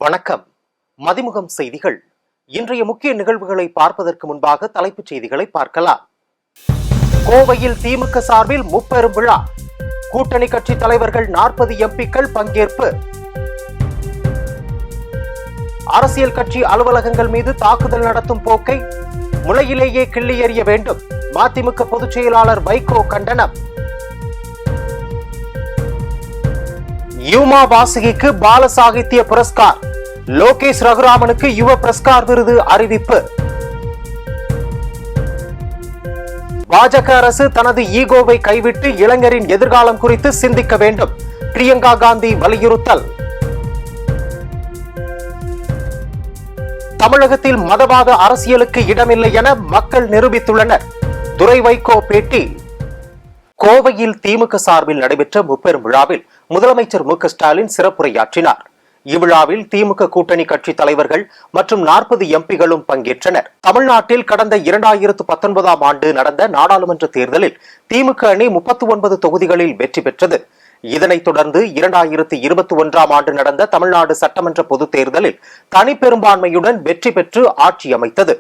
வணக்கம். மதிமுகம் செய்திகள். இன்றைய முக்கிய நிகழ்வுகளை பார்ப்பதற்கு முன்பாக தலைப்புச் செய்திகளை பார்க்கலாம். கோவையில் திமுக சார்பில் முப்பெரும் விழா. கூட்டணி கட்சி தலைவர்கள் 40 எம்பிக்கள் பங்கேற்பு. அரசியல் கட்சி அலுவலகங்கள் மீது தாக்குதல் நடத்தும் போக்கை முளையிலேயே கிள்ளி எறிய வேண்டும். மதிமுக பொதுச் செயலாளர் வைகோ கண்டனம். யுமா வாசுகிக்கு பால சாகித்ய புரஸ்கார். லோகேஷ் ரகுராமனுக்கு யுவ புரஸ்கார் விருது அறிவிப்பு. பாஜக அரசு தனது ஈகோவை கைவிட்டு இளைஞரின் எதிர்காலம் குறித்து சிந்திக்க வேண்டும். பிரியங்கா காந்தி வலியுறுத்தல். தமிழகத்தில் மதவாத அரசியலுக்கு இடமில்லை என மக்கள் நிரூபித்துள்ளனர். துரை வைகோ பேட்டி. கோவையில் திமுக சார்பில் நடைபெற்ற முப்பெரும் விழாவில் முதலமைச்சர் மு.க.ஸ்டாலின் சிறப்புரையாற்றினார். இவ்விழாவில் திமுக கூட்டணி கட்சி தலைவர்கள் மற்றும் 40 எம்பிகளும் பங்கேற்றனர். தமிழ்நாட்டில் கடந்த 2019ஆம் ஆண்டு நடந்த நாடாளுமன்ற தேர்தலில் திமுக அணி 39 தொகுதிகளில் வெற்றி பெற்றது. இதனைத் தொடர்ந்து 2021ஆம் ஆண்டு நடந்த தமிழ்நாடு சட்டமன்ற பொதுத் தேர்தலில் தனிப்பெரும்பான்மையுடன் வெற்றி பெற்று ஆட்சி அமைத்தது.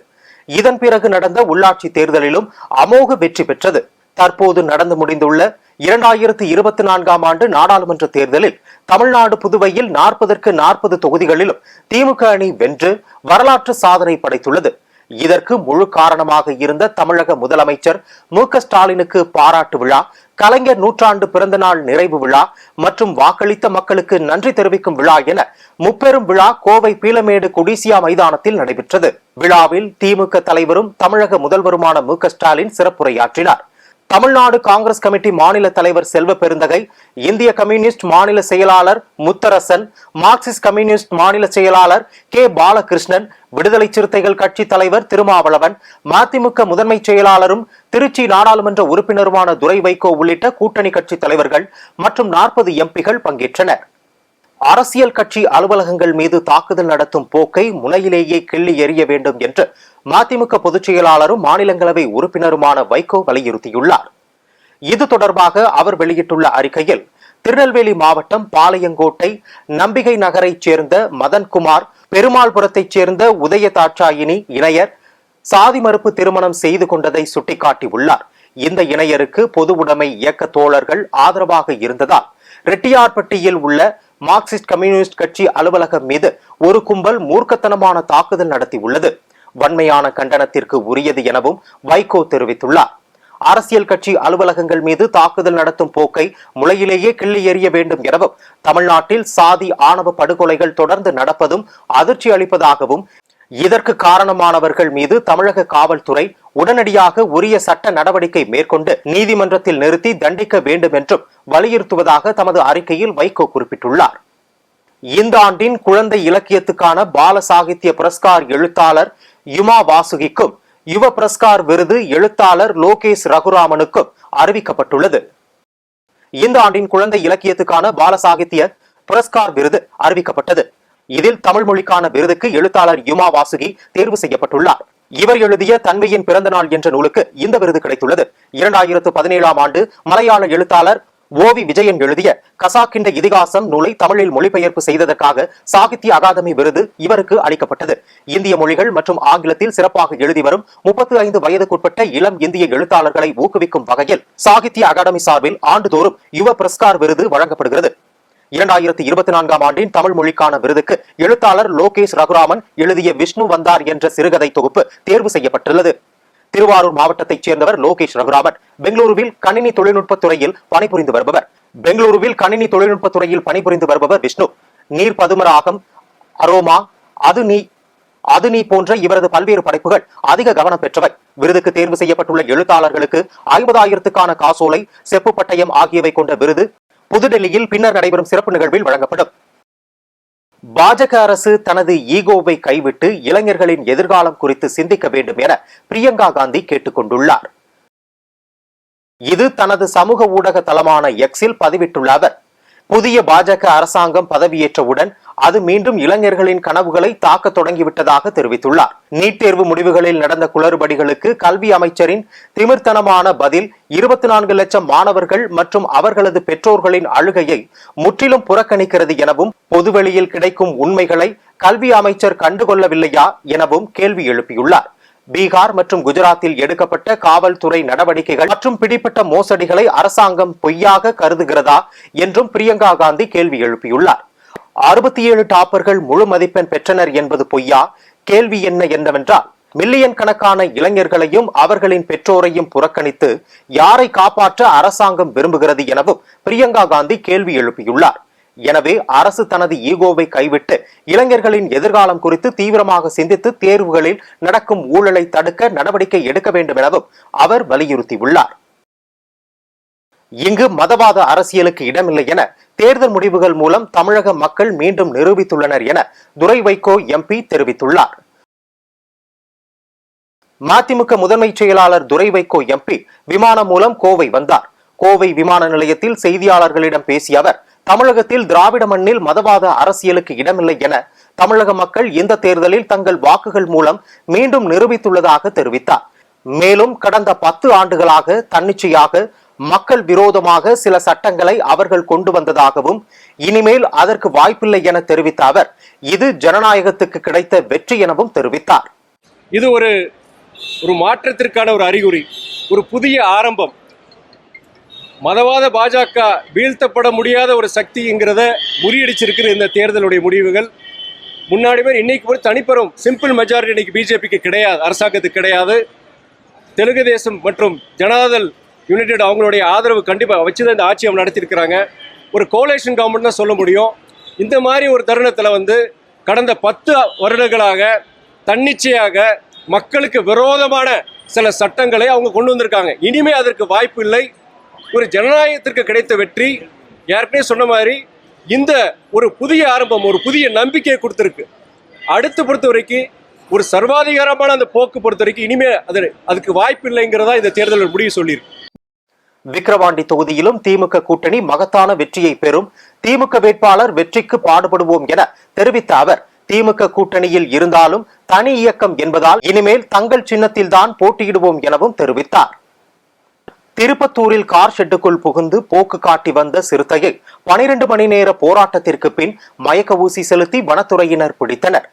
இதன் பிறகு நடந்த உள்ளாட்சி தேர்தலிலும் அமோக வெற்றி பெற்றது. தற்போது நடந்து முடிந்துள்ள 2024ஆம் ஆண்டு நாடாளுமன்ற தேர்தலில் தமிழ்நாடு புதுவையில் 40க்கு 40 தொகுதிகளிலும் திமுக அணி வென்று வரலாற்று சாதனை படைத்துள்ளது. இதற்கு முழு காரணமாக இருந்த தமிழக முதலமைச்சர் மு.க.ஸ்டாலினுக்கு பாராட்டு விழா, கலைஞர் நூற்றாண்டு பிறந்த நாள் நிறைவு விழா மற்றும் வாக்களித்த மக்களுக்கு நன்றி தெரிவிக்கும் விழா என முப்பெரும் விழா கோவை பீளமேடு கொடிசியா மைதானத்தில் நடைபெற்றது. விழாவில் திமுக தலைவரும் தமிழக முதல்வருமான மு.க.ஸ்டாலின் சிறப்புரையாற்றினார். தமிழ்நாடு காங்கிரஸ் கமிட்டி மாநில தலைவர் செல்வ பெருந்தகை, இந்திய கம்யூனிஸ்ட் மாநில செயலாளர் முத்தரசன், மார்க்சிஸ்ட் கம்யூனிஸ்ட் மாநில செயலாளர் கே. பாலகிருஷ்ணன், விடுதலை சிறுத்தைகள் கட்சி தலைவர் திருமாவளவன், மதிமுக முதன்மை செயலாளரும் திருச்சி நாடாளுமன்ற உறுப்பினருமான துரை வைகோ உள்ளிட்ட கூட்டணி கட்சி தலைவர்கள் மற்றும் 40 எம்பிகள் பங்கேற்றனர். அரசியல் கட்சி அலுவலகங்கள் மீது தாக்குதல் நடத்தும் போக்கை முனையிலேயே கிள்ளி எறிய வேண்டும் என்று மதிமுக பொதுச் செயலாளரும் மாநிலங்களவை உறுப்பினருமான வைகோ வலியுறுத்தியுள்ளார். இது தொடர்பாக அவர் வெளியிட்டுள்ள அறிக்கையில், திருநெல்வேலி மாவட்டம் பாளையங்கோட்டை நம்பிகை நகரைச் சேர்ந்த மதன்குமார், பெருமாள்புரத்தைச் சேர்ந்த உதயதாட்சாயினி இணையர் சாதி மறுப்பு திருமணம் செய்து கொண்டதை சுட்டிக்காட்டியுள்ளார். இந்த இணையருக்கு பொது உடைமை இயக்க தோழர்கள் ஆதரவாக இருந்ததால் ரெட்டியார்பட்டியில் உள்ள மார்க்சிஸ்ட் கம்யூனிஸ்ட் கட்சி அலுவலகம் மீது ஒரு கும்பல் மூர்க்கத்தனமான தாக்குதல் நடத்தியுள்ளது. வன்மையான கண்டனத்திற்கு உரியது எனவும் வைகோ தெரிவித்துள்ளார். அரசியல் கட்சி அலுவலகங்கள் மீது தாக்குதல் நடத்தும் போக்கை முளையிலேயே கிள்ளி எறிய வேண்டும் எனவும், தமிழ்நாட்டில் சாதி ஆணவ படுகொலைகள் தொடர்ந்து நடப்பதும் அதிர்ச்சி அளிப்பதாகவும், இதற்கு காரணமானவர்கள் மீது தமிழக காவல்துறை உடனடியாக உரிய சட்ட நடவடிக்கை மேற்கொண்டு நீதிமன்றத்தில் நிறுத்தி தண்டிக்க வேண்டும் என்றும் வலியுறுத்துவதாக தமது அறிக்கையில் வைகோ குறிப்பிட்டுள்ளார். இந்த ஆண்டின் குழந்தை இலக்கியத்துக்கான பால சாகித்ய புரஸ்கார் எழுத்தாளர் யுமா வாசுகிக்கும் யுவ புரஸ்கார் விருது எழுத்தாளர் லோகேஷ் ரகுராமனுக்கும் அறிவிக்கப்பட்டுள்ளது. இந்த ஆண்டின் குழந்தை இலக்கியத்துக்கான பால சாகித்ய புரஸ்கார் விருது அறிவிக்கப்பட்டது. இதில் தமிழ் மொழிக்கான விருதுக்கு எழுத்தாளர் யுமா வாசுகி தேர்வு செய்யப்பட்டுள்ளார். இவர் எழுதிய தன்மையின் பிறந்த நாள் என்ற நூலுக்கு இந்த விருது கிடைத்துள்ளது. 2017ஆம் ஆண்டு மலையாள எழுத்தாளர் ஓவி விஜயன் எழுதிய கசாக்கிண்ட இதிகாசம் நூலை தமிழில் மொழிபெயர்ப்பு செய்ததற்காக சாகித்ய அகாதமி விருது இவருக்கு அளிக்கப்பட்டது. இந்திய மொழிகள் மற்றும் ஆங்கிலத்தில் சிறப்பாக எழுதி வரும் 35 வயதுக்குட்பட்ட இளம் இந்திய எழுத்தாளர்களை ஊக்குவிக்கும் வகையில் சாகித்ய அகாடமி சார்பில் ஆண்டுதோறும் யுவ புரஸ்கார் விருது வழங்கப்படுகிறது. 2024ஆம் ஆண்டின் தமிழ் மொழிக்கான விருதுக்கு எழுத்தாளர் லோகேஷ் ரகுராமன் எழுதிய விஷ்ணு வந்தார் என்ற சிறுகதை தொகுப்பு தேர்வு செய்யப்பட்டுள்ளது. திருவாரூர் மாவட்டத்தைச் சேர்ந்தவர் லோகேஷ் ரகுராமன். பெங்களூருவில் கணினி தொழில்நுட்பத் துறையில் பணிபுரிந்து வருபவர் விஷ்ணு. நீர் பதுமராகம், அரோமா, அது நீ போன்ற இவரது பல்வேறு படைப்புகள் அதிக கவனம் பெற்றவை. விருதுக்கு தேர்வு செய்யப்பட்டுள்ள எழுத்தாளர்களுக்கு 50,000க்கான காசோலை, செப்பு பட்டயம் ஆகியவை கொண்ட விருது புதுடெல்லியில் பின்னர் நடைபெறும் சிறப்பு நிகழ்வில் வழங்கப்படும். பாஜக அரசு தனது ஈகோவை கைவிட்டு இளைஞர்களின் எதிர்காலம் குறித்து சிந்திக்க வேண்டும் என பிரியங்கா காந்தி கேட்டுக் கொண்டுள்ளார். இது தனது சமூக ஊடக தளமான எக்ஸில் பதிவிட்டுள்ள அவர், புதிய பாஜக அரசாங்கம் பதவியேற்றவுடன் அது மீண்டும் இளைஞர்களின் கனவுகளை தாக்க தொடங்கிவிட்டதாக தெரிவித்துள்ளார். நீட் தேர்வு முடிவுகளில் நடந்த குளறுபடிகளுக்கு கல்வி அமைச்சரின் திமிர்த்தனமான பதில் 24 லட்சம் மாணவர்கள் மற்றும் அவர்களது பெற்றோர்களின் அழுகையை முற்றிலும் புறக்கணிக்கிறது எனவும், பொதுவெளியில் கிடைக்கும் உண்மைகளை கல்வி அமைச்சர் கண்டுகொள்ளவில்லையா எனவும் கேள்வி எழுப்பியுள்ளார். பீகார் மற்றும் குஜராத்தில் எடுக்கப்பட்ட காவல்துறை நடவடிக்கைகள் மற்றும் பிடிப்பட்ட மோசடிகளை அரசாங்கம் பொய்யாக கருதுகிறதா என்றும் பிரியங்கா காந்தி கேள்வி எழுப்பியுள்ளார். 67 டாப்பர்கள் முழு மதிப்பெண் பெற்றனர் என்பது பொய்யா? கேள்வி என்னவென்றால், மில்லியன் கணக்கான இளைஞர்களையும் அவர்களின் பெற்றோரையும் புறக்கணித்து யாரை காப்பாற்ற அரசாங்கம் விரும்புகிறது எனவும் பிரியங்கா காந்தி கேள்வி எழுப்பியுள்ளார். எனவே அரசு தனது ஈகோவை கைவிட்டு இளைஞர்களின் எதிர்காலம் குறித்து தீவிரமாக சிந்தித்து தேர்வுகளில் நடக்கும் ஊழலை தடுக்க நடவடிக்கை எடுக்க வேண்டும் எனவும் அவர் வலியுறுத்தியுள்ளார். இங்கு மதவாத அரசியலுக்கு இடமில்லை என தேர்தல் முடிவுகள் மூலம் தமிழக மக்கள் மீண்டும் நிரூபித்துள்ளனர் என துரை வைகோ எம்பி தெரிவித்துள்ளார். மதிமுக முதன்மை செயலாளர் துரை வைகோ எம்பி விமானம் மூலம் கோவை வந்தார். கோவை விமான நிலையத்தில் செய்தியாளர்களிடம் பேசிய அவர், தமிழகத்தில் திராவிட மண்ணில் மதவாத அரசியலுக்கு இடமில்லை என தமிழக மக்கள் இந்த தேர்தலில் தங்கள் வாக்குகள் மூலம் மீண்டும் நிரூபித்துள்ளதாக தெரிவித்தார். மேலும் கடந்த 10 ஆண்டுகளாக தன்னிச்சையாக மக்கள் விரோதமாக சில சட்டங்களை அவர்கள் கொண்டு வந்ததாகவும், இனிமேல் அதற்கு வாய்ப்பில்லை என தெரிவித்த அவர், இது ஜனநாயகத்துக்கு கிடைத்த வெற்றி எனவும் தெரிவித்தார். இது ஒரு மாற்றத்திற்கான ஒரு அறிகுறி, ஒரு புதிய ஆரம்பம். மதவாத பாஜக வீழ்த்தப்பட முடியாத ஒரு சக்திங்கிறத முறியடிச்சிருக்கிற இந்த தேர்தலுடைய முடிவுகள். முன்னாடி பேர் இன்னைக்கு ஒரு தனிப்பெரும் சிம்பிள் மெஜாரிட்டி இன்னைக்கு பிஜேபிக்கு கிடையாது, அரசாங்கத்துக்கு கிடையாது. தெலுங்கு தேசம் மற்றும் ஜனதாதள் யுனைடெட் அவங்களுடைய ஆதரவு கண்டிப்பாக வச்சுதான் இந்த ஆட்சி அவங்க நடத்தியிருக்கிறாங்க. ஒரு கோலேஷன் கவர்மெண்ட் தான் சொல்ல முடியும். இந்த மாதிரி ஒரு தருணத்தில் கடந்த 10 வருடங்களாக தன்னிச்சையாக மக்களுக்கு விரோதமான சில சட்டங்களை அவங்க கொண்டு வந்திருக்காங்க. இனிமே அதற்கு வாய்ப்பு இல்லை. ஒரு ஜனநாயகத்திற்கு கிடைத்த வெற்றி. ஏற்கனவே சொன்ன மாதிரி இந்த ஒரு புதிய ஆரம்பம், ஒரு புதிய நம்பிக்கையை கொடுத்திருக்கு. அடுத்து பொறுத்த வரைக்கும் ஒரு சர்வாதிகாரமான அந்த போக்கு பொறுத்த வரைக்கும் இனிமே அதுக்கு வாய்ப்பு இல்லைங்கிறதா இந்த தேர்தல் முடிவு சொல்லியிருக்கு. விக்கிரவாண்டி தொகுதியிலும் திமுக கூட்டணி மகத்தான வெற்றியை பெறும். திமுக வேட்பாளர் வெற்றிக்கு பாடுபடுவோம் என தெரிவித்த அவர், திமுக கூட்டணியில் இருந்தாலும் தனி இயக்கம் என்பதால் இனிமேல் தங்கள் சின்னத்தில் தான் போட்டியிடுவோம் எனவும் தெரிவித்தார். திருப்பத்தூரில் கார் ஷெட்டுக்குள் புகுந்து போக்கு காட்டி வந்த சிறுத்தையை 12 மணி நேர போராட்டத்திற்கு பின் மயக்க ஊசி செலுத்தி வனத்துறையினர் பிடித்தனர்.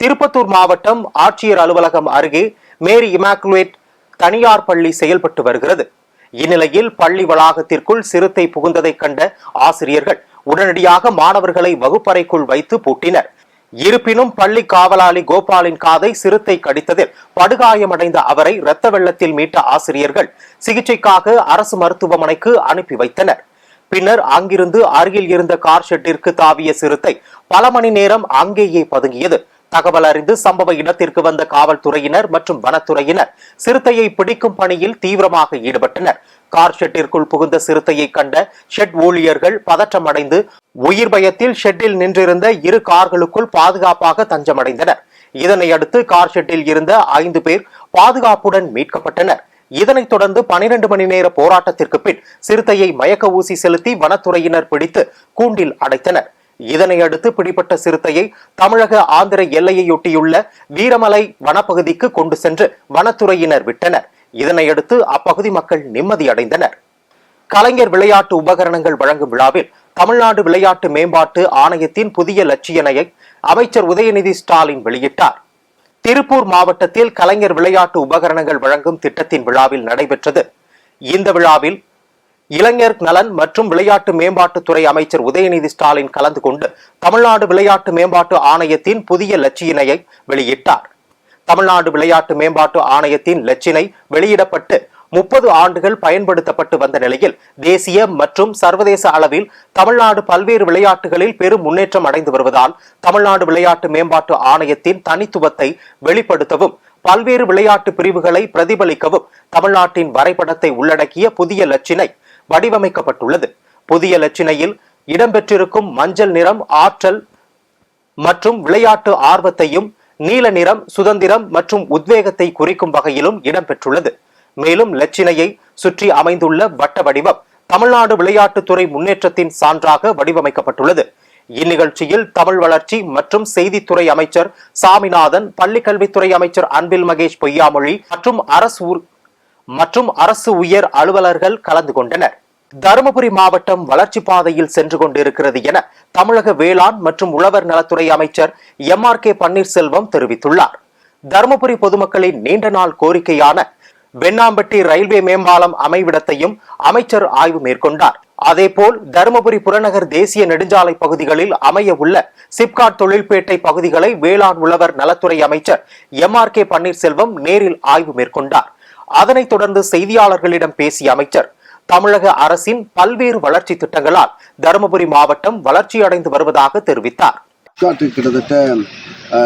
திருப்பத்தூர் மாவட்டம் ஆட்சியர் அலுவலகம் அருகே மேரி இமாக்குலேட் தனியார் பள்ளி செயல்பட்டு வருகிறது. இந்நிலையில் பள்ளி வளாகத்திற்குள் சிறுத்தை புகுந்ததை கண்ட ஆசிரியர்கள் உடனடியாக மாணவர்களை வகுப்பறைக்குள் வைத்து பூட்டினர். இருப்பினும் பள்ளி காவலாளி கோபாலின் காதை சிறுத்தை கடித்ததில் படுகாயமடைந்த அவரை இரத்த வெள்ளத்தில் மீட்ட ஆசிரியர்கள் சிகிச்சைக்காக அரசு மருத்துவமனைக்கு அனுப்பி வைத்தனர். பின்னர் அங்கிருந்து அருகில் இருந்த கார் ஷெட்டிற்கு தாவிய சிறுத்தை பல மணி நேரம் அங்கேயே பதுங்கியது. தகவல் அறிந்து சம்பவ இடத்திற்கு வந்த காவல்துறையினர் மற்றும் வனத்துறையினர் சிறுத்தையை பிடிக்கும் பணியில் தீவிரமாக ஈடுபட்டனர். கார் ஷெட்டிற்குள் புகுந்த சிறுத்தையை கண்ட ஷெட் ஊழியர்கள் பதற்றமடைந்து உயிர் பயத்தில் ஷெட்டில் நின்றிருந்த 2 கார்களுக்குள் பாதுகாப்பாக தஞ்சமடைந்தனர். இதனையடுத்து கார் ஷெட்டில் இருந்த 5 பேர் பாதுகாப்புடன் மீட்கப்பட்டனர். இதனைத் தொடர்ந்து 12 மணி நேர போராட்டத்திற்கு பின் சிறுத்தையை மயக்க ஊசி செலுத்தி வனத்துறையினர் பிடித்து கூண்டில் அடைத்தனர். இதனையடுத்து பிடிப்பட்ட சிறுத்தையை தமிழக ஆந்திர எல்லையையொட்டியுள்ள வீரமலை வனப்பகுதிக்கு கொண்டு சென்று வனத்துறையினர் விட்டனர். இதனையடுத்து அப்பகுதி மக்கள் நிம்மதி அடைந்தனர். கலைஞர் விளையாட்டு உபகரணங்கள் வழங்கும் விழாவில் தமிழ்நாடு விளையாட்டு மேம்பாட்டு ஆணையத்தின் புதிய லட்சியனையை அமைச்சர் உதயநிதி ஸ்டாலின் வெளியிட்டார். திருப்பூர் மாவட்டத்தில் கலைஞர் விளையாட்டு உபகரணங்கள் வழங்கும் திட்டத்தின் விழாவில் நடைபெற்றது. இந்த விழாவில் இளைஞர் நலன் மற்றும் விளையாட்டு மேம்பாட்டுத்துறை அமைச்சர் உதயநிதி ஸ்டாலின் கலந்து கொண்டு தமிழ்நாடு விளையாட்டு மேம்பாட்டு ஆணையத்தின் புதிய லட்சியனையை வெளியிட்டார். தமிழ்நாடு விளையாட்டு மேம்பாட்டு ஆணையத்தின் லட்சினை வெளியிடப்பட்டு 30 ஆண்டுகள் பயன்படுத்தப்பட்டு வந்த நிலையில் தேசிய மற்றும் சர்வதேச அளவில் தமிழ்நாடு பல்வேறு விளையாட்டுகளில் பெரும் முன்னேற்றம் அடைந்து வருவதால் தமிழ்நாடு விளையாட்டு மேம்பாட்டு ஆணையத்தின் தனித்துவத்தை வெளிப்படுத்தவும் பல்வேறு விளையாட்டு பிரிவுகளை பிரதிபலிக்கவும் தமிழ்நாட்டின் வரைபடத்தை உள்ளடக்கிய புதிய லட்சினை வடிவமைக்கப்பட்டுள்ளது. புதிய லட்சினையில் இடம்பெற்றிருக்கும் மஞ்சள் நிறம் ஆற்றல் மற்றும் விளையாட்டு ஆர்வத்தையும், நீல நிறம் சுதந்திரம் மற்றும் உத்வேகத்தை குறிக்கும் வகையிலும் இடம்பெற்றுள்ளது. மேலும் லட்சினையை சுற்றி அமைந்துள்ள வட்ட வடிவம் தமிழ்நாடு விளையாட்டுத்துறை முன்னேற்றத்தின் சான்றாக வடிவமைக்கப்பட்டுள்ளது. இந்நிகழ்ச்சியில் தமிழ் வளர்ச்சி மற்றும் செய்தித்துறை அமைச்சர் சாமிநாதன், பள்ளிக்கல்வித்துறை அமைச்சர் அன்பில் மகேஷ் பொய்யாமொழி மற்றும் அரசு உயர் அலுவலர்கள் கலந்து கொண்டனர். தருமபுரி மாவட்டம் வளர்ச்சி பாதையில் சென்று கொண்டிருக்கிறது என தமிழக வேளாண் மற்றும் உழவர் நலத்துறை அமைச்சர் MRK பன்னீர்செல்வம் தெரிவித்துள்ளார். தருமபுரி பொதுமக்களின் நீண்ட நாள் கோரிக்கையான வெண்ணாம்பட்டி ரயில்வே மேம்பாலம் அமைவிடத்தையும் அமைச்சர் ஆய்வு மேற்கொண்டார். அதேபோல் தருமபுரி புறநகர் தேசிய நெடுஞ்சாலை பகுதிகளில் அமைய உள்ள சிப்காட் தொழில்பேட்டை பகுதிகளை வேளாண் உழவர் நலத்துறை அமைச்சர் MRK பன்னீர்செல்வம் நேரில் ஆய்வு மேற்கொண்டார். அதனைத் தொடர்ந்து செய்தியாளர்களிடம் பேசிய அமைச்சர், தமிழக அரசின் பல்வேறு வளர்ச்சி திட்டங்களால் தருமபுரி மாவட்டம் வளர்ச்சியடைந்து வருவதாக தெரிவித்தார். கிட்டத்தட்ட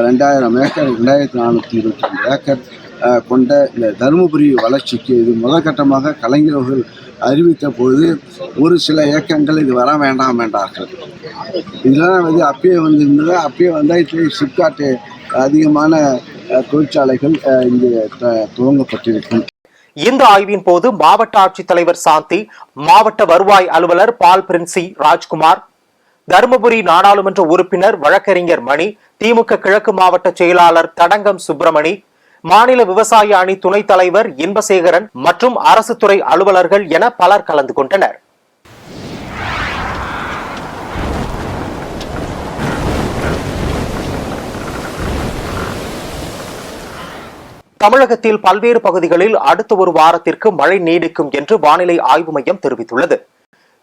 2000 ஏக்கர் 2422 ஏக்கர் கொண்ட இந்த தருமபுரி வளர்ச்சிக்கு இது முதற்கட்டமாக கலைஞர் அவர்கள் அறிவித்த பொழுது ஒரு சில இயக்கங்கள் இது வர வேண்டாம் என்றார்கள். இதெல்லாம் அப்பயே வந்திருந்தது. அப்பயே வந்தால் சிப்காட்டு அதிகமான தொழிற்சாலைகள் இங்கு துவங்கப்பட்டிருக்கும். இந்த ஆய்வின் போது மாவட்ட ஆட்சித்தலைவர் சாந்தி, மாவட்ட வருவாய் அலுவலர் பால் பிரின்சி ராஜ்குமார், தருமபுரி நாடாளுமன்ற உறுப்பினர் வழக்கறிஞர் மணி, திமுக கிழக்கு மாவட்ட செயலாளர் தடங்கம் சுப்பிரமணி, மாநில விவசாய அணி துணைத் தலைவர் இன்பசேகரன் மற்றும் அரசு துறை அலுவலர்கள் என பலர் கலந்து கொண்டனர். தமிழகத்தில் பல்வேறு பகுதிகளில் அடுத்த ஒரு வாரத்திற்கு மழை நீடிக்கும் என்று வானிலை ஆய்வு மையம் தெரிவித்துள்ளது.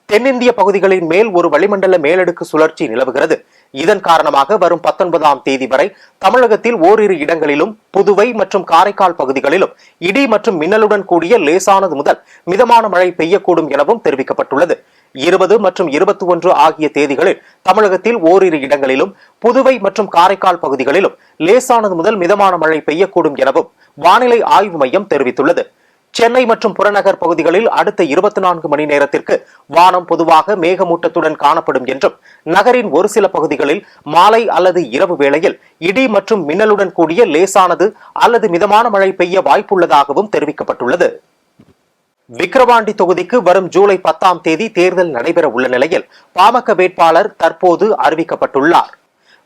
தென்னிந்திய பகுதிகளின் மேல் ஒரு வளிமண்டல மேலடுக்கு சுழற்சி நிலவுகிறது. இதன் காரணமாக வரும் 19ஆம் தேதி வரை தமிழகத்தில் ஓரிரு இடங்களிலும், புதுவை மற்றும் காரைக்கால் பகுதிகளிலும் இடி மற்றும் மின்னலுடன் கூடிய லேசானது முதல் மிதமான மழை பெய்யக்கூடும் எனவும் தெரிவிக்கப்பட்டுள்ளது. 20 மற்றும் 21 ஆகிய தேதிகளில் தமிழகத்தில் ஓரிரு இடங்களிலும், புதுவை மற்றும் காரைக்கால் பகுதிகளிலும் லேசானது முதல் மிதமான மழை பெய்யக்கூடும் எனவும் வானிலை ஆய்வு மையம் தெரிவித்துள்ளது. சென்னை மற்றும் புறநகர் பகுதிகளில் அடுத்த 24 மணி நேரத்திற்கு வானம் பொதுவாக மேகமூட்டத்துடன் காணப்படும் என்றும், நகரின் ஒரு சில பகுதிகளில் மாலை அல்லது இரவு வேளையில் இடி மற்றும் மின்னலுடன் கூடிய லேசானது அல்லது மிதமான மழை பெய்ய வாய்ப்புள்ளதாகவும் தெரிவிக்கப்பட்டுள்ளது. விக்கிரவாண்டி தொகுதிக்கு வரும் ஜூலை 10ஆம் தேதி தேர்தல் நடைபெற உள்ள நிலையில் பாமக வேட்பாளர் தற்போது அறிவிக்கப்பட்டுள்ளார்.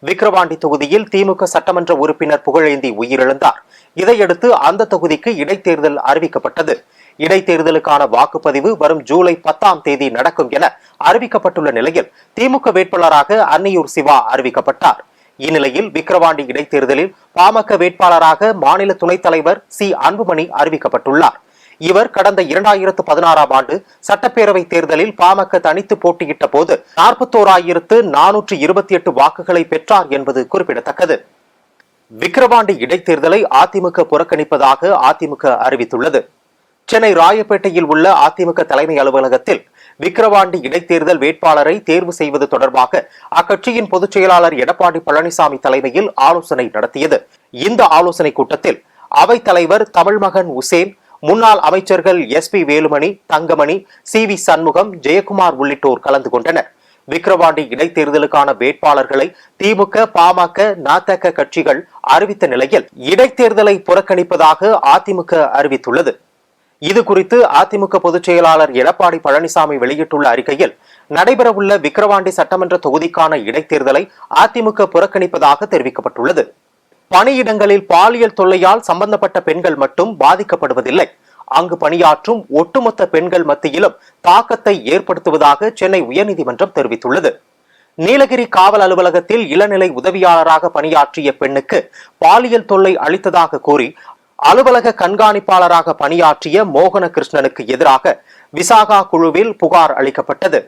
விக்கிரவாண்டி தொகுதியில் திமுக சட்டமன்ற உறுப்பினர் புகழேந்தி உயிரிழந்தார். இதையடுத்து அந்த தொகுதிக்கு இடைத்தேர்தல் அறிவிக்கப்பட்டது. இடைத்தேர்தலுக்கான வாக்குப்பதிவு வரும் ஜூலை 10ஆம் தேதி நடக்கும் என அறிவிக்கப்பட்டுள்ள நிலையில் திமுக வேட்பாளராக அன்னியூர் சிவா அறிவிக்கப்பட்டார். இந்நிலையில் விக்கிரவாண்டி இடைத்தேர்தலில் பாமக வேட்பாளராக மாநில துணைத் தலைவர் சி அன்புமணி அறிவிக்கப்பட்டுள்ளார். இவர் கடந்த 2016ஆம் ஆண்டு சட்டப்பேரவை தேர்தலில் பாமக தனித்து போட்டியிட்ட போது 41,428 வாக்குகளை பெற்றார் என்பது குறிப்பிடத்தக்கது. விக்கிரவாண்டி இடைத்தேர்தலை அதிமுக புறக்கணிப்பதாக அதிமுக அறிவித்துள்ளது. சென்னை ராயப்பேட்டையில் உள்ள அதிமுக தலைமை அலுவலகத்தில் விக்கிரவாண்டி இடைத்தேர்தல் வேட்பாளரை தேர்வு செய்வது தொடர்பாக அக்கட்சியின் பொதுச் செயலாளர் எடப்பாடி பழனிசாமி தலைமையில் ஆலோசனை நடத்தியது. இந்த ஆலோசனை கூட்டத்தில் அவைத் தலைவர் தமிழ்மகன் உசேன், முன்னாள் அமைச்சர்கள் SP வேலுமணி, தங்கமணி, CV சண்முகம், ஜெயக்குமார் உள்ளிட்டோர் கலந்து கொண்டனர். விக்கிரவாண்டி இடைத்தேர்தலுக்கான வேட்பாளர்களை திமுக, பாமக, நதக கட்சிகள் அறிவித்த நிலையில் இடைத்தேர்தலை புறக்கணிப்பதாக அதிமுக அறிவித்துள்ளது. இதுகுறித்து அதிமுக பொதுச் செயலாளர் எடப்பாடி பழனிசாமி வெளியிட்டுள்ள அறிக்கையில், நடைபெறவுள்ள விக்கிரவாண்டி சட்டமன்ற தொகுதிக்கான இடைத்தேர்தலை அதிமுக புறக்கணிப்பதாக தெரிவிக்கப்பட்டுள்ளது. பணியிடங்களில் பாலியல் தொல்லையால் சம்பந்தப்பட்ட பெண்கள் மட்டும் பாதிக்கப்படுவதில்லை, அங்கு பணியாற்றும் ஒட்டுமொத்த பெண்கள் மத்தியிலும் தாக்கத்தை ஏற்படுத்துவதாக சென்னை உயர்நீதிமன்றம் தெரிவித்துள்ளது. நீலகிரி காவல் அலுவலகத்தில் இளநிலை உதவியாளராக பணியாற்றிய பெண்ணுக்கு பாலியல் தொல்லை அளித்ததாக கூறி அலுவலக கண்காணிப்பாளராக பணியாற்றிய மோகன கிருஷ்ணனுக்கு எதிராக விசாகா குழுவில் புகார் அளிக்கப்பட்டது.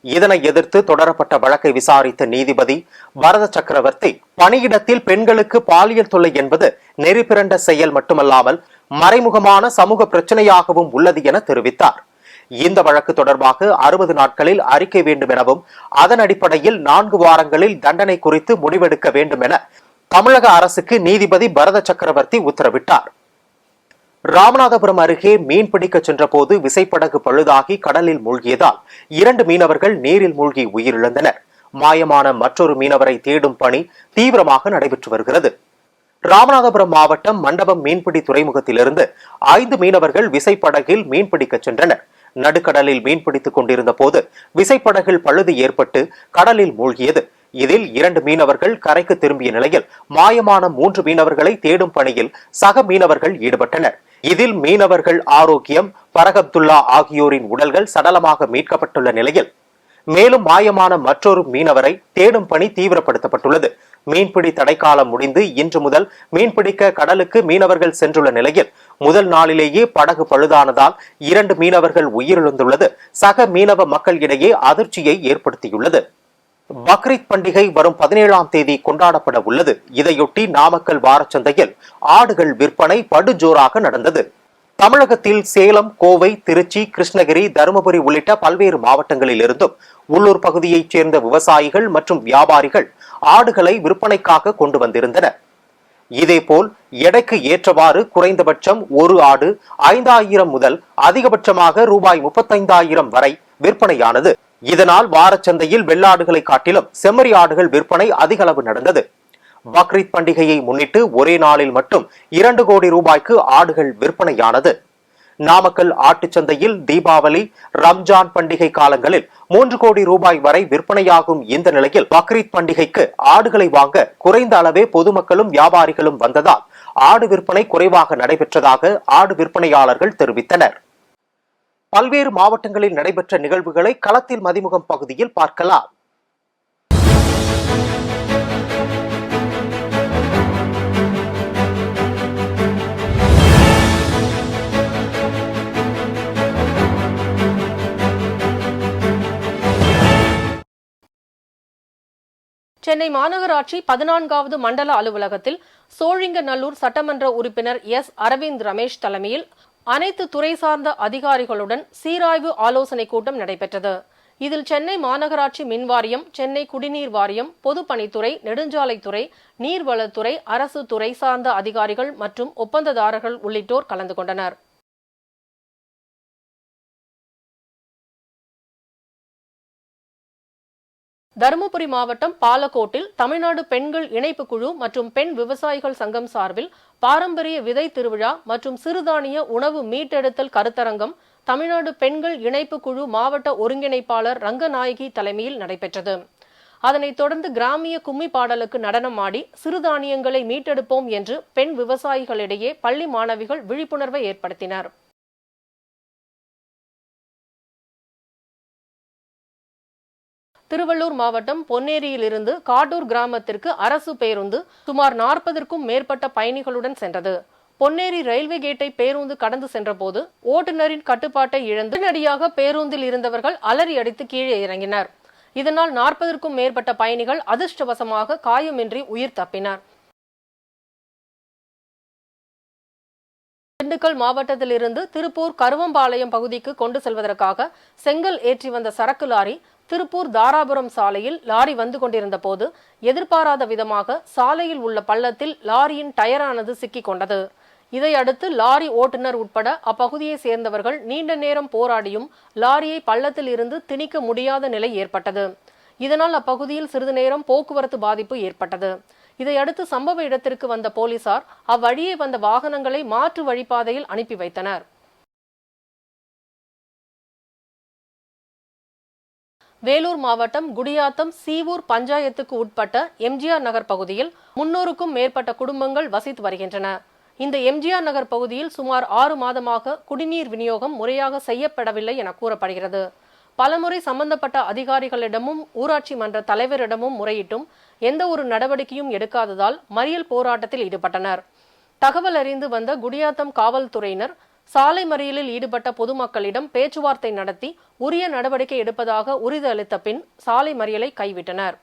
இதனை எதிர்த்து தொடரப்பட்ட வழக்கை விசாரித்த நீதிபதி பரத சக்கரவர்த்தி, பணியிடத்தில் பெண்களுக்கு பாலியல் தொல்லை என்பது நெறிபிரண்ட செயல் மட்டுமல்லாமல் மறைமுகமான சமூக பிரச்சனையாகவும் உள்ளது என தெரிவித்தார். இந்த வழக்கு தொடர்பாக 60 நாட்களில் அறிக்கை வேண்டும் எனவும், அதன் அடிப்படையில் 4 வாரங்களில் தண்டனை குறித்து முடிவெடுக்க வேண்டும் என தமிழக அரசுக்கு நீதிபதி பரத சக்கரவர்த்தி உத்தரவிட்டார். ராமநாதபுரம் அருகே மீன்பிடிக்க சென்றபோது விசைப்படகு பழுதாகி கடலில் மூழ்கியதால் 2 மீனவர்கள் நீரில் மூழ்கி உயிரிழந்தனர். மாயமான மற்றொரு மீனவரை தேடும் பணி தீவிரமாக நடைபெற்று வருகிறது. ராமநாதபுரம் மாவட்டம் மண்டபம் மீன்பிடி துறைமுகத்திலிருந்து 5 மீனவர்கள் விசைப்படகில் மீன்பிடிக்க சென்றனர். நடுக்கடலில் மீன்பிடித்துக் கொண்டிருந்த போது விசைப்படகில் பழுது ஏற்பட்டு கடலில் மூழ்கியது. இதில் 2 மீனவர்கள் கரைக்கு திரும்பிய நிலையில் மாயமான 3 மீனவர்களை தேடும் பணியில் சக மீனவர்கள் ஈடுபட்டனர். இதில் மீனவர்கள் ஆரோக்கியம், பரகப்துல்லா ஆகியோரின் உடல்கள் சடலமாக மீட்கப்பட்டுள்ள நிலையில் மேலும் மாயமான மற்றொரு மீனவரை தேடும் பணி தீவிரப்படுத்தப்பட்டுள்ளது. மீன்பிடி தடைக்காலம் முடிந்து இன்று முதல் மீன்பிடிக்க கடலுக்கு மீனவர்கள் சென்றுள்ள நிலையில் முதல் நாளிலேயே படகு பழுதானதால் 2 மீனவர்கள் உயிரிழந்துள்ளது சக மீனவ மக்கள் இடையே அதிர்ச்சியை ஏற்படுத்தியுள்ளது. பக்ரீத் பண்டிகை வரும் 17ஆம் தேதி கொண்டாடப்பட உள்ளது. இதையொட்டி நாமக்கல் வாரச்சந்தையில் ஆடுகள் விற்பனை படுஜோராக நடந்தது. தமிழகத்தில் சேலம், கோவை, திருச்சி, கிருஷ்ணகிரி, தருமபுரி உள்ளிட்ட பல்வேறு மாவட்டங்களில் இருந்தும் உள்ளூர் பகுதியைச் சேர்ந்த விவசாயிகள் மற்றும் வியாபாரிகள் ஆடுகளை விற்பனைக்காக கொண்டு வந்திருந்தனர். இதேபோல் எடைக்கு ஏற்றவாறு குறைந்தபட்சம் ஒரு ஆடு 5,000 முதல் அதிகபட்சமாக ரூபாய் 35,000 வரை விற்பனையானது. இதனால் வாரச்சந்தையில் வெள்ளாடுகளை காட்டிலும் செம்மறி ஆடுகள் விற்பனை அதிக அளவு நடந்தது. பக்ரீத் பண்டிகையை முன்னிட்டு ஒரே நாளில் மட்டும் 2 கோடி ரூபாய்க்கு ஆடுகள் விற்பனையானது. நாமக்கல் ஆட்டுச்சந்தையில் தீபாவளி, ரம்ஜான் பண்டிகை காலங்களில் 3 கோடி ரூபாய் வரை விற்பனையாகும் இந்த நிலையில் பக்ரீத் பண்டிகைக்கு ஆடுகளை வாங்க குறைந்த அளவே பொதுமக்களும் வியாபாரிகளும் வந்ததால் ஆடு விற்பனை குறைவாக நடைபெற்றதாக ஆடு விற்பனையாளர்கள் தெரிவித்தனர். பல்வேறு மாவட்டங்களில் நடைபெற்ற நிகழ்வுகளை களத்தில் மதிமுகம் பகுதியில் பார்க்கலாம். சென்னை மாநகராட்சி 14வது மண்டல அலுவலகத்தில் சோழிங்கநல்லூர் சட்டமன்ற உறுப்பினர் எஸ். அரவிந்த் ரமேஷ் தலைமையில் அனைத்து துறை சார்ந்த அதிகாரிகளுடன் சீராய்வு ஆலோசனை கூட்டம் நடைபெற்றது. இதில் சென்னை மாநகராட்சி மின்வாரியம், சென்னை குடிநீர் வாரியம், பொதுப்பணித்துறை, நெடுஞ்சாலைத்துறை, நீர்வளத்துறை, அரசு துறை சார்ந்த அதிகாரிகள் மற்றும் ஒப்பந்ததாரர்கள் உள்ளிட்டோர் கலந்து கொண்டனர். தருமபுரி மாவட்டம் பாலக்கோட்டில் தமிழ்நாடு பெண்கள் இணைப்பு குழு மற்றும் பெண் விவசாயிகள் சங்கம் சார்பில் பாரம்பரிய விதை திருவிழா மற்றும் சிறுதானிய உணவு மீட்டெடுத்தல் கருத்தரங்கம் தமிழ்நாடு பெண்கள் இணைப்பு குழு மாவட்ட ஒருங்கிணைப்பாளர் ரங்கநாயகி தலைமையில் நடைபெற்றது. அதனைத் தொடர்ந்து கிராமிய கும்மி பாடலுக்கு நடனமாடி சிறுதானியங்களை மீட்டெடுப்போம் என்று பெண் விவசாயிகளிடையே பள்ளி மாணவிகள் விழிப்புணர்வை ஏற்படுத்தினர். திருவள்ளூர் மாவட்டம் பொன்னேரியிலிருந்து காட்டூர் கிராமத்திற்கு அரசு பேருந்து சுமார் 40க்கும் மேற்பட்ட பயணிகளுடன் சென்றது. பொன்னேரி ரயில்வே கேட்டை பேருந்து கடந்து சென்றபோது ஓட்டுநரின் கட்டுப்பாட்டை இழந்து உடனடியாக பேருந்தில் இருந்தவர்கள் அலறி அடித்து கீழே இறங்கினர். இதனால் 40க்கும் மேற்பட்ட பயணிகள் அதிர்ஷ்டவசமாக காயமின்றி உயிர் தப்பினர். திண்டுக்கல் மாவட்டத்திலிருந்து திருப்பூர் கருவம்பாளையம் பகுதிக்கு கொண்டு செல்வதற்காக செங்கல் ஏற்றி வந்த சரக்கு லாரி திருப்பூர் தாராபுரம் சாலையில் லாரி வந்து கொண்டிருந்த போது எதிர்பாராத விதமாக சாலையில் உள்ள பள்ளத்தில் லாரியின் டயரானது சிக்கிக் கொண்டது. இதையடுத்து லாரி ஓட்டுநர் உட்பட அப்பகுதியை சேர்ந்தவர்கள் நீண்ட நேரம் போராடியும் லாரியை பள்ளத்தில் இருந்து திணிக்க முடியாத நிலை ஏற்பட்டது. இதனால் அப்பகுதியில் சிறிது நேரம் போக்குவரத்து பாதிப்பு ஏற்பட்டது. இதையடுத்து சம்பவ இடத்திற்கு வந்த போலீசார் அவ்வழியே வந்த வாகனங்களை மாற்று வழிப்பாதையில் அனுப்பி வைத்தனர். வேலூர் மாவட்டம் குடியாத்தம் சீவூர் பஞ்சாயத்துக்கு உட்பட்ட எம்ஜிஆர் நகர் பகுதியில் 300க்கும் மேற்பட்ட குடும்பங்கள் வசித்து வருகின்றன. இந்த எம்ஜிஆர் நகர் பகுதியில் சுமார் 6 மாதமாக குடிநீர் விநியோகம் முறையாக செய்யப்படவில்லை என கூறப்படுகிறது. பலமுறை சம்பந்தப்பட்ட அதிகாரிகளிடமும் ஊராட்சி மன்ற தலைவரிடமும் முறையிட்டும் எந்த ஒரு நடவடிக்கையும் எடுக்காததால் மறியல் போராட்டத்தில் ஈடுபட்டனர். தகவல் அறிந்து வந்த குடியாத்தம் காவல்துறையினர் சாலை மறியலில் ஈடுபட்ட பொதுமக்களிடம் பேச்சுவார்த்தை நடத்தி உரிய நடவடிக்கை எடுப்பதாக உறுதியளித்த பின் சாலை மறியலை கைவிட்டனர்.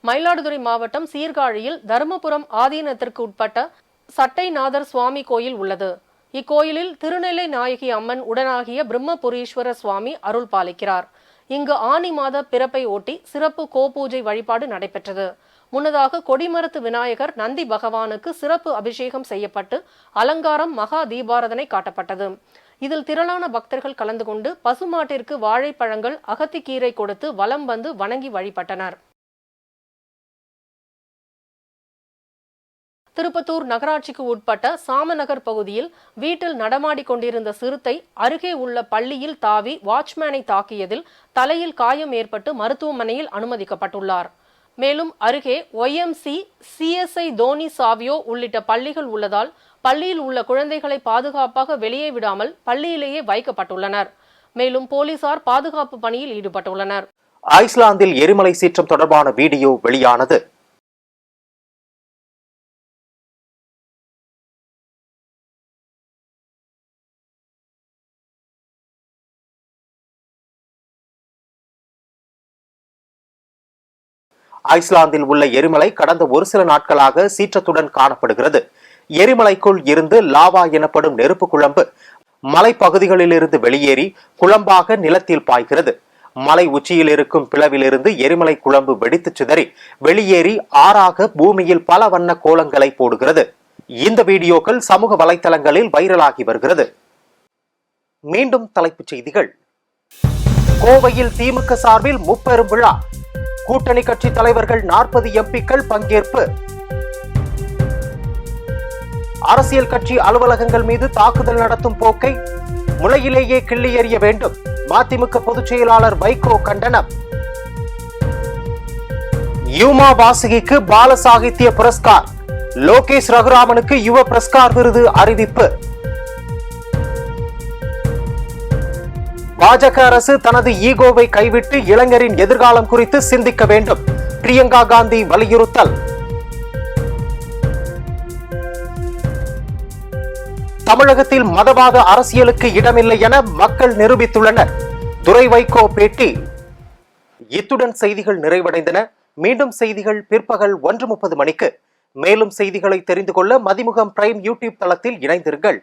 மயிலாடுதுறை மாவட்டம் சீர்காழியில் தருமபுரம் ஆதீனத்திற்கு உட்பட்ட சட்டைநாதர் சுவாமி கோயில் உள்ளது. இக்கோயிலில் திருநெல்லை நாயகி அம்மன் உடனாகிய பிரம்மபுரீஸ்வரர் சுவாமி அருள் பாலிக்கிறார். இங்கு ஆனி மாத பிறப்பை ஒட்டி சிறப்பு கோபூஜை வழிபாடு நடைபெற்றது. முன்னதாக கொடிமரத்து விநாயகர் நந்தி பகவானுக்கு சிறப்பு அபிஷேகம் செய்யப்பட்டு அலங்காரம் மகா தீபாரதனை காட்டப்பட்டது. இதில் திரளான பக்தர்கள் கலந்து கொண்டு பசுமாட்டிற்கு வாழைப்பழங்கள், அகத்திக்கீரை கொடுத்து வலம் வந்து வணங்கி வழிபட்டனர். திருப்பத்தூர் நகராட்சிக்கு உட்பட்ட சாமநகர் பகுதியில் வீட்டில் நடமாடிக் கொண்டிருந்த சிறுத்தை அருகே உள்ள பள்ளியில் தாவி வாட்ச்மேனை தாக்கியதில் தலையில் காயம் ஏற்பட்டு மருத்துவமனையில் அனுமதிக்கப்பட்டுள்ளார். மேலும் அருகே YMC, CSI தோனி சாவியோ உள்ளிட்ட பள்ளிகள் உள்ளதால் பள்ளியில் உள்ள குழந்தைகளை பாதுகாப்பாக வெளியே விடாமல் பள்ளியிலேயே வைக்கப்பட்டுள்ளனர். மேலும் போலீசார் பாதுகாப்பு பணியில் ஈடுபட்டுள்ளனர். ஐஸ்லாந்தில் எரிமலை சீற்றம் தொடர்பான வீடியோ வெளியானது. ஐஸ்லாந்தில் உள்ள எரிமலை கடந்த ஒரு சில நாட்களாக சீற்றத்துடன் காணப்படுகிறது. எரிமலைக்குள் இருந்து லாவா எனப்படும் நெருப்பு குழம்பு மலைப்பகுதிகளிலிருந்து வெளியேறி குழம்பாக நிலத்தில் பாய்கிறது. மலை உச்சியில் இருக்கும் பிளவிலிருந்து எரிமலை குழம்பு வெடித்து சிதறி வெளியேறி ஆறாக பூமியில் பல வண்ண கோலங்களை போடுகிறது. இந்த வீடியோக்கள் சமூக வலைதளங்களில் வைரலாகி வருகிறது. மீண்டும் தலைப்புச் செய்திகள். கோவையில் திமுக சார்பில் முப்பெரும் விழா. கூட்டணி கட்சி தலைவர்கள் 40 MPக்கள் பங்கேற்பு. அரசியல் கட்சி அலுவலகங்கள் மீது தாக்குதல் நடத்தும் போக்கை முளையிலேயே கிள்ளி எறிய வேண்டும். மதிமுக பொதுச் செயலாளர் வைகோ கண்டனம். யூமா வாசுகிக்கு பால சாகித்ய புரஸ்கார். லோகேஷ் ரகுராமனுக்கு யுவ புரஸ்கார் விருது அறிவிப்பு. பாஜக அரசு தனது ஈகோவை கைவிட்டு இளைஞரின் எதிர்காலம் குறித்து சிந்திக்க வேண்டும். பிரியங்கா காந்தி வலியுறுத்தல். தமிழகத்தில் மதவாத அரசியலுக்கு இடமில்லை என மக்கள் நிரூபித்துள்ளனர். துரை வைகோ பேட்டி. இத்துடன் செய்திகள் நிறைவடைந்தன. மீண்டும் செய்திகள் பிற்பகல் 1:30 மணிக்கு. மேலும் செய்திகளை தெரிந்து கொள்ள மதிமுகம் பிரைம் யூடியூப் தளத்தில் இணைந்திருங்கள்.